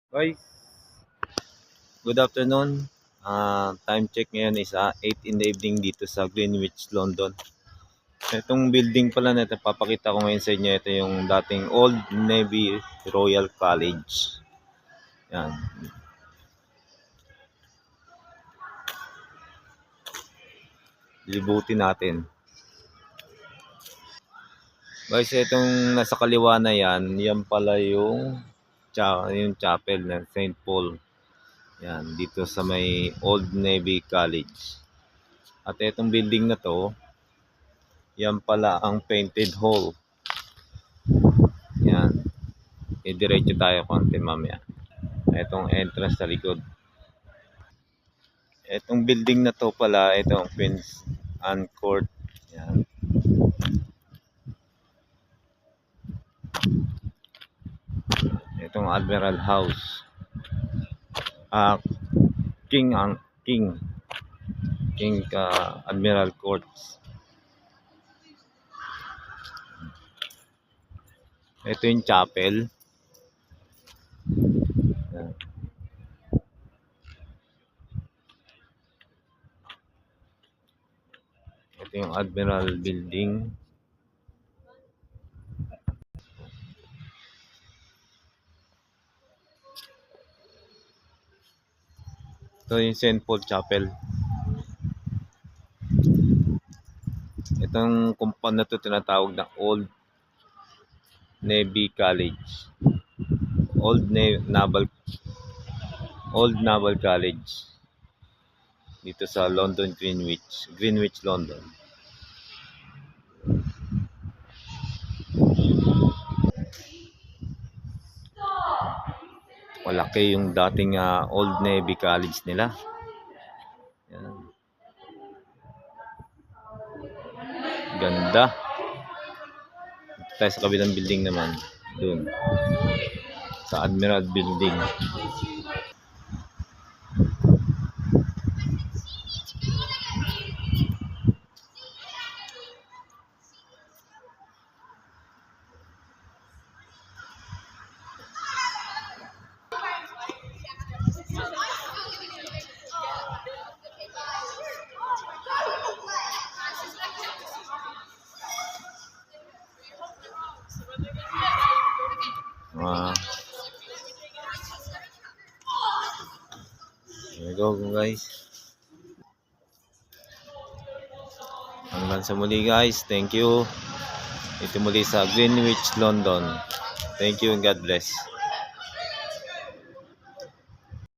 Guys, good afternoon. Time check ngayon is 8 in the evening dito sa Greenwich, London. Itong building pala na ito, papakita ko ngayon sa inyo. Ito yung dating Old Navy Royal College. Yan. Libutin natin. Guys, itong nasa kaliwa na yan pala yung chapel ng St. Paul. Yan, dito sa may Old Navy College. At itong building na to, yan pala ang painted hall. Yan. Diretso tayo konti mamaya. Itong entrance sa likod. Itong building na to pala, itong Queen's Anne Court. Yan. Itong Admiral House. King Admiral Courts. Ito yung chapel. Yan. Ito yung Admiral Building. Ito yung St. Paul Chapel. Itong compound na ito tinatawag na Old Navy College. Old Naval College. Dito sa London, Greenwich, London. Malaki yung dating Old Navy College nila. Yan. Ganda. Ito tayo sa kabilang building naman. Dun. Sa Admiral Building. There you go guys. Hanggang sa muli guys. Thank you. Ito muli sa Greenwich, London. Thank you and God bless.